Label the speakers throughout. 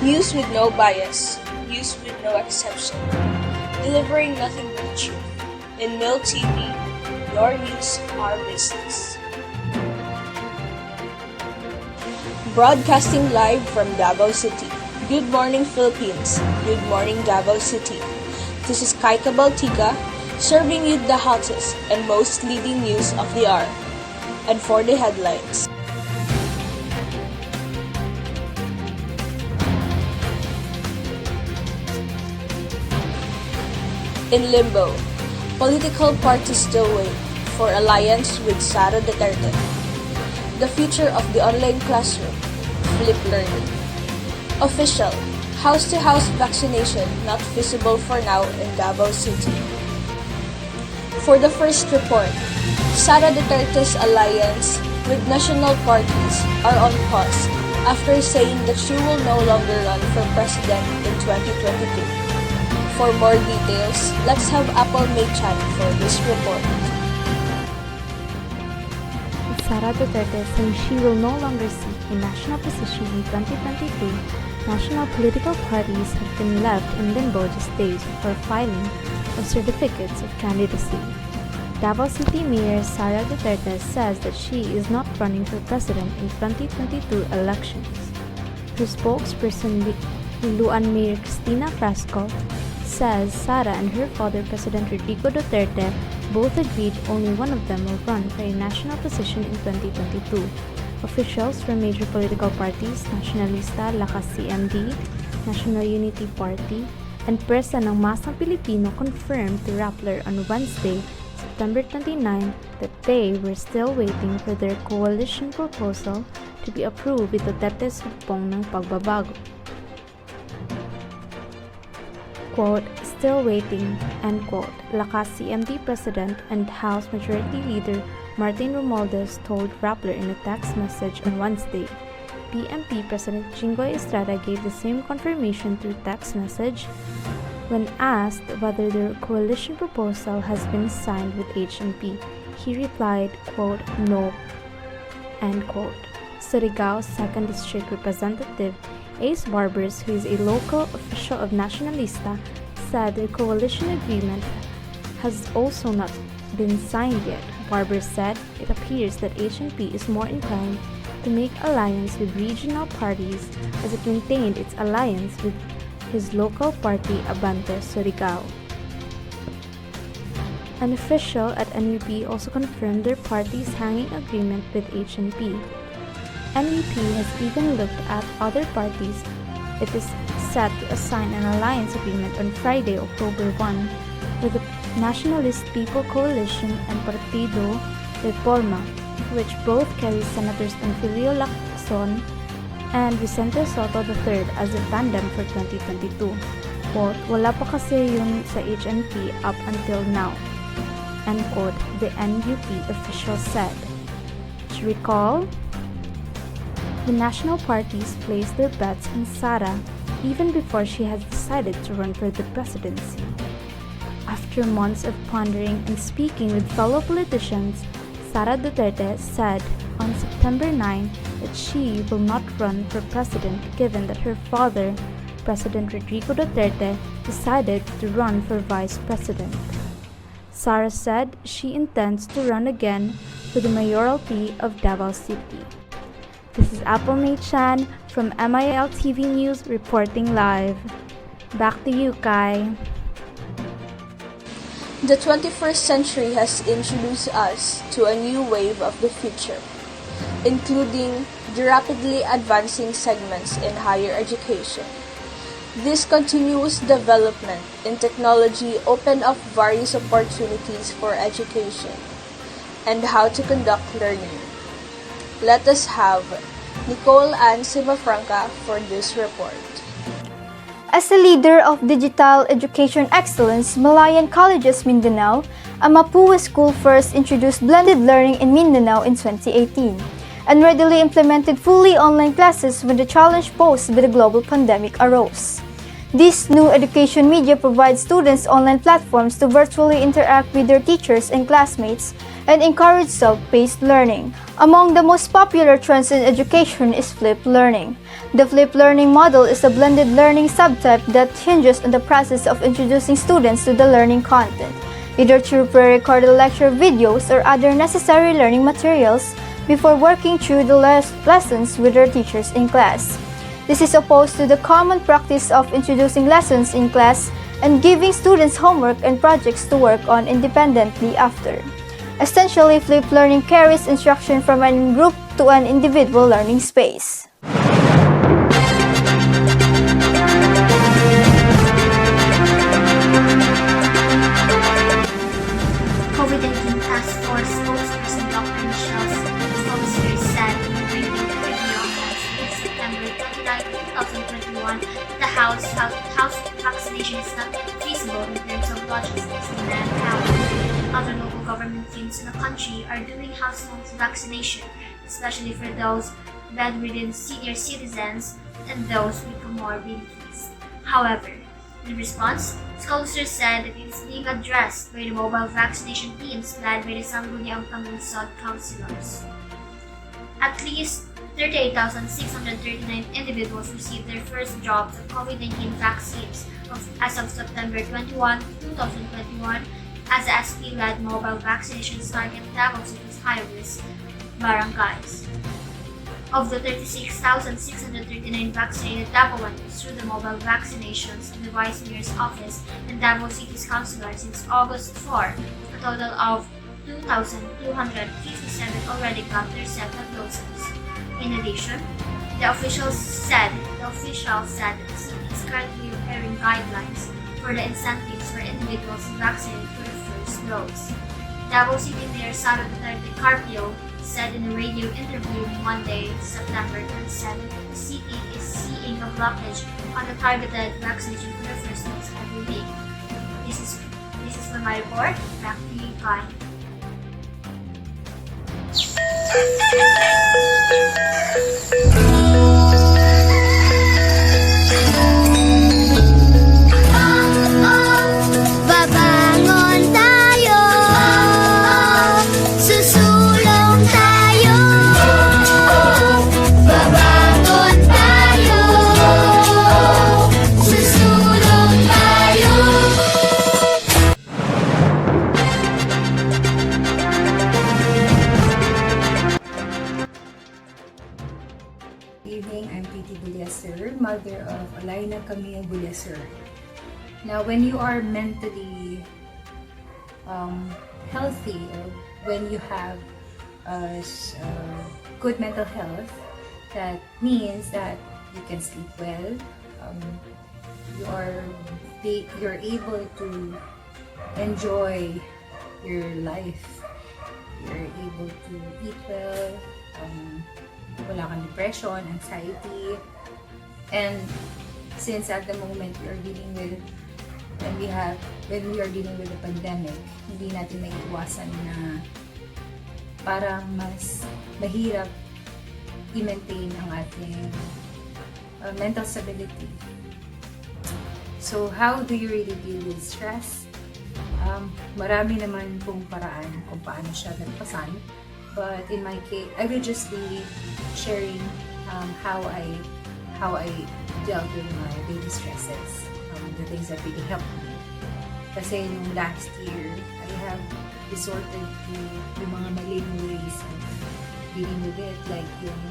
Speaker 1: News with no bias, news with no exception, delivering nothing but truth. In Mill TV, your news, our business. Broadcasting live from Davao City. Good morning, Philippines. Good morning, Davao City. This is Cabaltica, serving you the hottest and most leading news of the hour. And for the headlines. In limbo, political parties still wait for alliance with Sara Duterte. The future of the online classroom, flipped learning. Official, house-to-house vaccination not visible for now in Davao City. For the first report, Sara Duterte's alliance with national parties are on pause after saying that she will no longer run for president in 2022. For more details, let's have Apple May-chan for this report.
Speaker 2: Sara Duterte saying she will no longer seek a national position in 2022, national political parties have been left in limbo just days before filing of certificates of candidacy. Davao City Mayor Sara Duterte says that she is not running for president in 2022 elections. Her spokesperson, Luan Mayor Cristina Frasco, says Sara and her father, President Rodrigo Duterte, both agreed only one of them will run for a national position in 2022. Officials from major political parties, Nacionalista, Lakas CMD, National Unity Party, and Presa ng Masang Pilipino confirmed to Rappler on Wednesday, September 29, that they were still waiting for their coalition proposal to be approved with Duterte's hugpong ng pagbabago. Quote, still waiting, end quote, Lakas CMD President and House Majority Leader Martin Romualdez told Rappler in a text message on Wednesday. PMP President Jinggoy Estrada gave the same confirmation through text message when asked whether the coalition proposal has been signed with HNP. He replied, quote, no, end quote. Surigao's 2nd District Representative Ace Barbers, who is a local official of Nacionalista, said the coalition agreement has also not been signed yet. Barbers said it appears that HNP is more inclined to make alliance with regional parties as it maintained its alliance with his local party Abante Surigao. An official at NUP also confirmed their party's hanging agreement with HNP. NUP has even looked at other parties. It is set to assign an alliance agreement on Friday, October 1, with the Nationalist People Coalition and Partido Reforma, which both carry Senators Anfilio Lacson and Vicente Soto III as a tandem for 2022. Quote, wala pa kasi yun sa HNP up until now, end quote, the NUP official said. To recall, the national parties placed their bets on Sara even before she has decided to run for the presidency. After months of pondering and speaking with fellow politicians, Sara Duterte said on September 9 that she will not run for president given that her father, President Rodrigo Duterte, decided to run for vice president. Sara said she intends to run again for the mayoralty of Davao City. This is Apple May-chan from MIL TV News reporting live. Back to you, Kai.
Speaker 1: The 21st century has introduced us to a new wave of the future, including the rapidly advancing segments in higher education. This continuous development in technology opened up various opportunities for education and how to conduct learning. Let us have Nicole and Cimafranca for this report.
Speaker 3: As a leader of digital education excellence, Malayan Colleges Mindanao, Amapua School first introduced blended learning in Mindanao in 2018 and readily implemented fully online classes when the challenge posed by the global pandemic arose. This new education media provides students online platforms to virtually interact with their teachers and classmates and encourage self-paced learning. Among the most popular trends in education is flipped learning. The flipped learning model is a blended learning subtype that hinges on the process of introducing students to the learning content, either through pre-recorded lecture videos or other necessary learning materials before working through the lessons with their teachers in class. This is opposed to the common practice of introducing lessons in class and giving students homework and projects to work on independently after. Essentially, flipped learning carries instruction from a group to an individual learning space.
Speaker 4: COVID-19 Task Force spokesperson Dr. Bullecer said in a briefing to radio on September 29, 2021 that the house vaccination is not feasible in terms of logistics and manpower. Other local government teams in the country are doing household vaccination, especially for those bedridden senior citizens and those with comorbidities. However, in response, Bullecer said that it is being addressed by the mobile vaccination teams led by the Sangguniang Pangungsod councilors. At least 38,639 individuals received their first drops of COVID-19 vaccines as of September 21, 2021, as the SP-led mobile vaccinations target Davao City's high-risk barangays. Of the 36,639 vaccinated Davaoans through the mobile vaccinations of the Vice Mayor's Office and Davao City's councilors since August 4, a total of 2,257 already got their second doses. In addition, the officials said that the city is currently preparing guidelines for the incentives for individuals vaccinated for the first dose. Davao City Mayor Sara Duterte Carpio said in a radio interview Monday, September 27, that the city is seeing a blockage on the targeted vaccination for the first dose every week. This is for my report. Back to you, Kai.
Speaker 5: Babangon tayo, susulong tayo. Babangon tayo, susulong tayo.
Speaker 6: Good evening, I'm Bullecer, mother of Camille Bullecer. Now, when you are mentally healthy, or when you have good mental health, that means that you can sleep well, you're able to enjoy your life, you're able to eat well, wala kang depression, anxiety, and since at the moment we are dealing with when we are dealing with the pandemic, hindi natin maiiwasan na parang mas mahirap i-maintain ang ating mental stability. So how do you really deal with stress? Marami naman pong paraan kung paano siya nagpasan. But in my case, I will just be sharing how I dealt with my daily stresses, the things that really helped me. Kasi nung last year, I have resorted to yung mga maling ways of dealing with it, like yung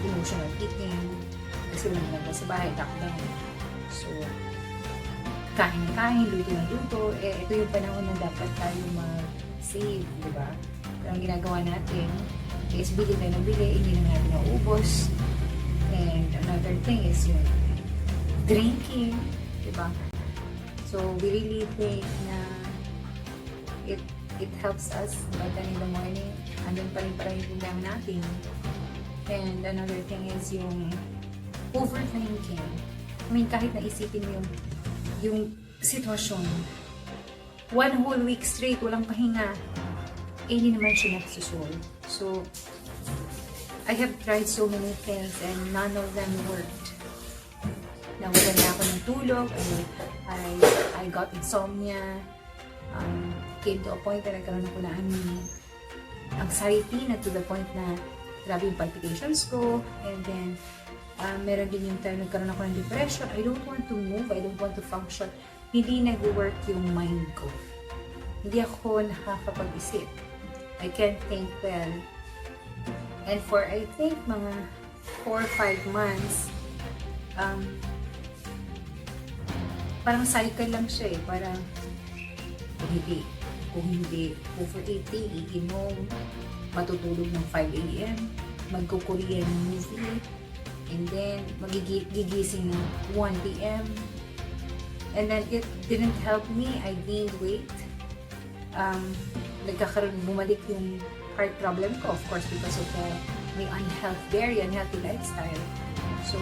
Speaker 6: emotional eating, kasi wala naman sa bahay, lockdown. So, kain na kain, luto na luto, ito yung panahon na dapat tayo mag-save, di ba? Pero ang ginagawa natin is bili tayo ng bili, hindi na natin naubos. And another thing is yung drinking, di ba? So, we really think na it helps us, but then in the morning, andun pa rin yung problema natin. And another thing is yung overthinking. I mean, kahit naisipin mo yung sitwasyon, one whole week straight, walang pahinga, hindi naman siya nagsusolve. So, I have tried so many things and none of them worked. nawalan na ako ng tulog, I got insomnia, came to a point na nagkaroon ako na anxiety na to the point na grabe yung palpitations ko, and then meron din yung time nagkaroon ako ng depression. I don't want to move, I don't want to function. Hindi nag-work yung mind ko. Hindi ako nakakapag-isip. I can't think well. And for I think mga 4 or 5 months, parang cycle lang siya eh. Parang kung hindi overeating, iinom, matutulog ng 5 a.m., magko-Korean movie, and then magigising ng 1 p.m. And then it didn't help me. I gained weight. Bumalik yung heart problem ko, of course, because of my very unhealthy lifestyle. So,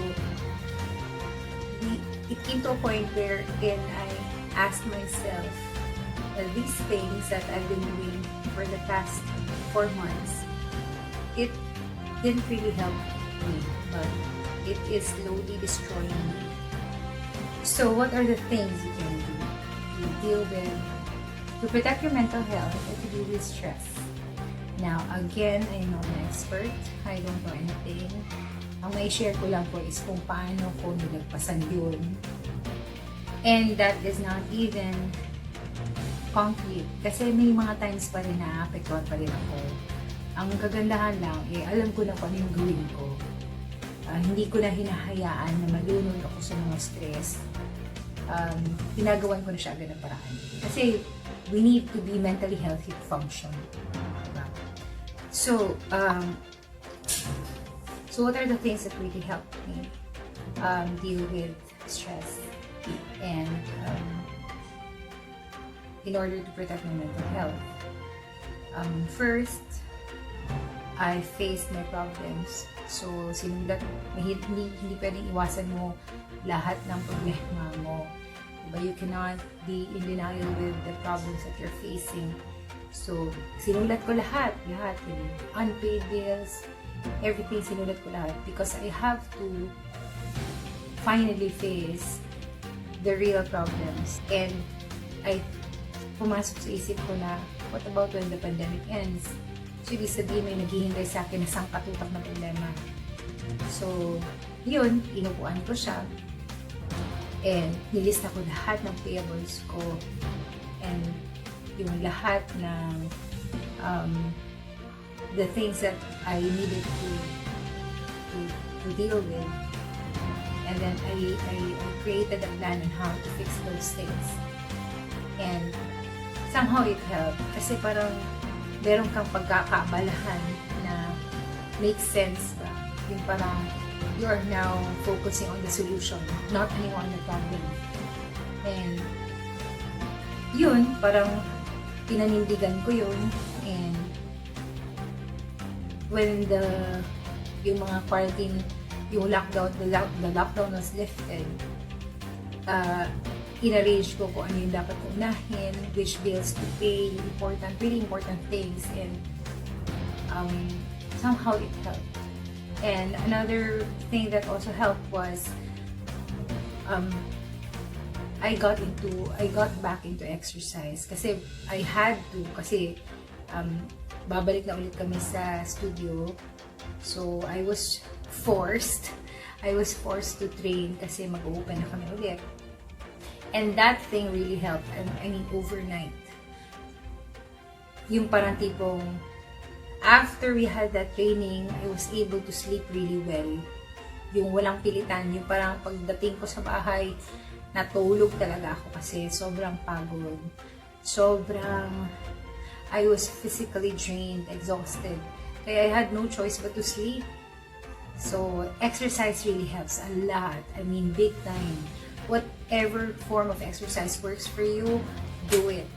Speaker 6: it came to a point wherein I asked myself, these things that I've been doing for the past 4 months, it didn't really help me, but it is slowly destroying me. So what are the things you can do to deal with, to protect your mental health and to deal with stress? Now, again, I'm not an expert. I don't know anything. Ang may share ko lang po is kung paano ko nilagpasan yun. And that is not even concrete. Kasi may mga times pa rin na apektuhan pa rin ako. Ang kagandahan lang, alam ko na kung ano yung gawin ko. Hindi ko na hinahayaan na malunod ako sa mga stress. Ginagawan ko na siya agad ng paraan. Kasi we need to be mentally healthy to function. Diba? So what are the things that really help me deal with stress and in order to protect my mental health? First, I faced my problems. So, hindi pwedeng iwasan mo lahat ng problema mo. Diba? You cannot be in denial with the problems that you're facing. So, sinulat ko lahat, yung unpaid bills, everything sinulat ko lahat because I have to finally face the real problems. And pumasok sa isip ko na, what about when the pandemic ends? So, ibig sabihin may naghihintay sa akin na sangkatutak na problema. So, yun, inupuan ko siya. And nilista ko lahat ng payables ko. And yung lahat ng the things that I needed to deal with. And then I created a plan on how to fix those things. And somehow it helped. Kasi parang meron kang pagkakaabalahan na makes sense ba? Yung parang you are now focusing on the solution, not anymore on the problem. And yun, parang pinanindigan ko yun. And when yung mga quarantine, yung lockdown, the lockdown was lifted, in-arrange ko kung ano yung dapat ko unahin, which bills to pay, really important things, and somehow it helped. And another thing that also helped was I got back into exercise kasi I had to, kasi babalik na ulit kami sa studio, so I was forced to train kasi mag-open na kami ulit. And that thing really helped. I mean, overnight. Yung parang tipong, after we had that training, I was able to sleep really well. Yung walang pilitan, yung parang pagdating ko sa bahay, natulog talaga ako kasi sobrang pagod. I was physically drained, exhausted. Kaya I had no choice but to sleep. So, exercise really helps a lot. I mean, big time. Whatever form of exercise works for you, do it.